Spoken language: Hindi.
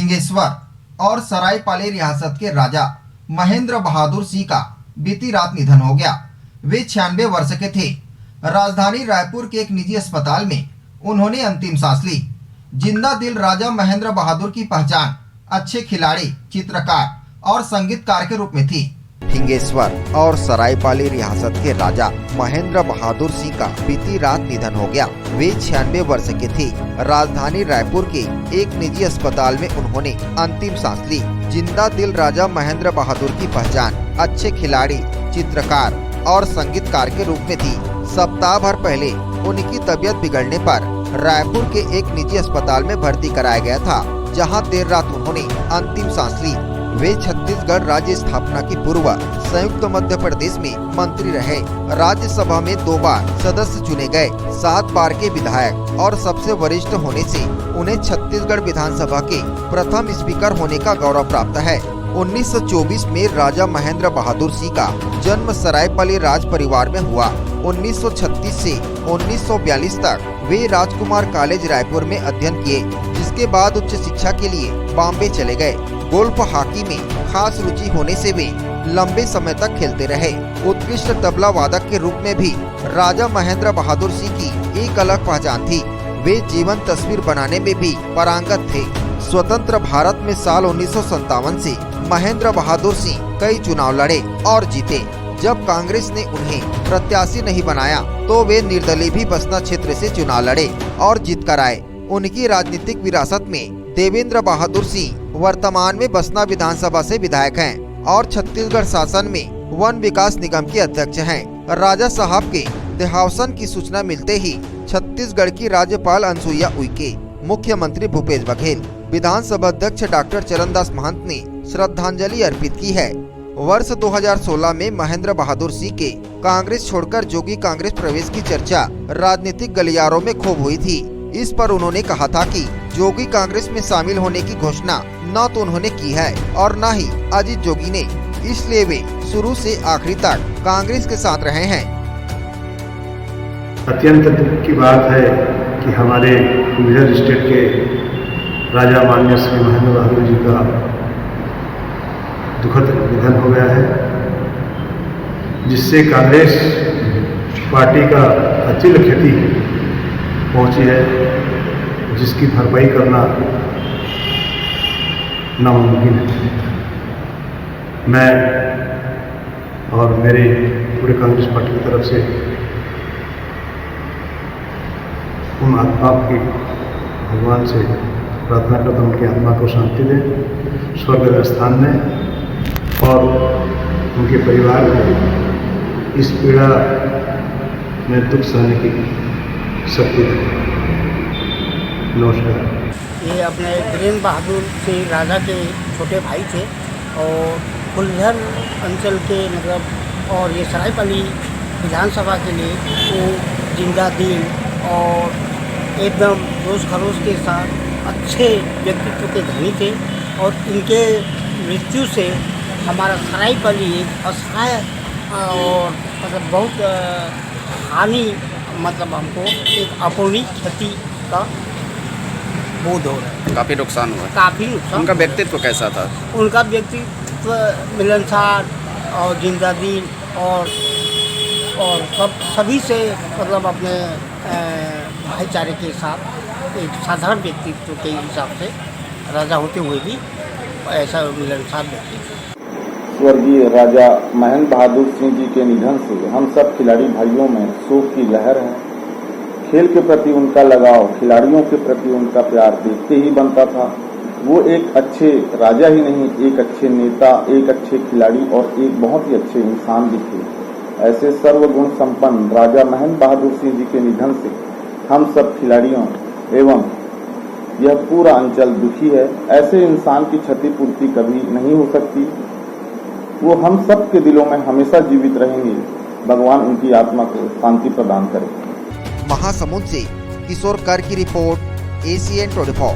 फिंगेश्वर और सरायपाली रियासत के राजा महेंद्र बहादुर सिंह का बीती रात निधन हो गया। वे 96 वर्ष के थे। राजधानी रायपुर के एक निजी अस्पताल में उन्होंने अंतिम सांस ली। जिंदा दिल राजा महेंद्र बहादुर की पहचान अच्छे खिलाड़ी, चित्रकार और संगीतकार के रूप में थी। फिंगेश्वर और सरायपाली रियासत के राजा महेंद्र बहादुर सिंह का बीती रात निधन हो गया। वे 96 वर्ष के थे। राजधानी रायपुर के एक निजी अस्पताल में उन्होंने अंतिम सांस ली। जिंदा दिल राजा महेंद्र बहादुर की पहचान अच्छे खिलाड़ी, चित्रकार और संगीतकार के रूप में थी। सप्ताह भर पहले उनकी तबीयत बिगड़ने पर रायपुर के एक निजी अस्पताल में भर्ती कराया गया था, जहां देर रात उन्होंने अंतिम सांस ली। वे छत्तीसगढ़ राज्य स्थापना की पूर्व संयुक्त मध्य प्रदेश में मंत्री रहे। राज्यसभा में 2 बार सदस्य चुने गए, 7 बार के विधायक और सबसे वरिष्ठ होने से उन्हें छत्तीसगढ़ विधानसभा के प्रथम स्पीकर होने का गौरव प्राप्त है। 1924 में राजा महेंद्र बहादुर सिंह का जन्म सरायपाली राज परिवार में हुआ। 1936 से 1942 तक वे राजकुमार कॉलेज रायपुर में अध्ययन किए, जिसके बाद उच्च शिक्षा के लिए बॉम्बे चले गए। गोल्फ हॉकी में खास रुचि होने से वे लंबे समय तक खेलते रहे। उत्कृष्ट तबला वादक के रूप में भी राजा महेंद्र बहादुर सिंह की एक अलग पहचान थी। वे जीवन तस्वीर बनाने में भी पारंगत थे। स्वतंत्र भारत में साल 1957 से महेंद्र बहादुर सिंह कई चुनाव लड़े और जीते। जब कांग्रेस ने उन्हें प्रत्याशी नहीं बनाया तो वे निर्दलीय भी बसना क्षेत्र से चुनाव लड़े और जीत कर आए। उनकी राजनीतिक विरासत में देवेंद्र बहादुर सिंह वर्तमान में बसना विधानसभा से विधायक हैं और छत्तीसगढ़ शासन में वन विकास निगम के अध्यक्ष हैं। राजा साहब के देहावसान की सूचना मिलते ही छत्तीसगढ़ की राज्यपाल अनुसुईया उइके, मुख्यमंत्री भूपेश बघेल, विधानसभा अध्यक्ष डॉक्टर चरणदास महंत ने श्रद्धांजलि अर्पित की है। वर्ष 2016 में महेंद्र बहादुर सिंह के कांग्रेस छोड़कर जोगी कांग्रेस प्रवेश की चर्चा राजनीतिक गलियारों में खूब हुई थी। इस पर उन्होंने कहा था कि जोगी कांग्रेस में शामिल होने की घोषणा न तो उन्होंने की है और न ही अजीत जोगी ने, इसलिए वे शुरू से आखिरी तक कांग्रेस के साथ रहे हैं। अत्यंत दुख की बात है कि हमारे गुजर स्टेट के राजा माननीय श्री महेंद्र बहादुर जी का दुखद निधन हो गया है, जिससे कांग्रेस पार्टी का अचिल क्षति पहुंची है, जिसकी भरपाई करना नामुमकिन है। मैं और मेरे पूरे कांग्रेस पार्टी की तरफ से उन आत्मा की भगवान से प्रार्थना करता हूँ, उनकी आत्मा को शांति दें, स्वर्ग स्थान दें और उनके परिवार को इस पीड़ा में दुख सहने की शक्ति दें। नमस्कार। ये अपने वीरेंद्र बहादुर सिंह राजा के छोटे भाई थे और फुलझर अंचल के मतलब और ये सरायपाली विधानसभा के लिए वो जिंदा दिल और एकदम जोश खरोश के साथ अच्छे व्यक्तित्व के धनी थे और इनके मृत्यु से हमारा सरायपाली एक असहाय और मतलब बहुत हानि मतलब हमको एक अपूर्णीय क्षति का बोध हो रहा है। काफ़ी नुकसान हुआ। काफ़ी नुकसान। उनका व्यक्तित्व कैसा था? उनका व्यक्तित्व मिलनसार और जिंदा दिल और सभी से मतलब अपने भाईचारे के साथ एक साधारण व्यक्तित्व के हिसाब से राजा होते हुए भी ऐसा मिलनसार व्यक्तित्व। स्वर्गीय राजा महेंद्र बहादुर सिंह जी के निधन से हम सब खिलाड़ी भाइयों में शोक की लहर है। खेल के प्रति उनका लगाव, खिलाड़ियों के प्रति उनका प्यार देखते ही बनता था। वो एक अच्छे राजा ही नहीं, एक अच्छे नेता, एक अच्छे खिलाड़ी और एक बहुत ही अच्छे इंसान भी थे। ऐसे सर्वगुण संपन्न राजा महेंद्र बहादुर सिंह जी के निधन से हम सब खिलाड़ियों एवं यह पूरा अंचल दुखी है। ऐसे इंसान की क्षतिपूर्ति कभी नहीं हो सकती। वो हम सब के दिलों में हमेशा जीवित रहेंगे। भगवान उनकी आत्मा को शांति प्रदान करे। महासमुंद से किशोर कर की रिपोर्ट, ACN 24।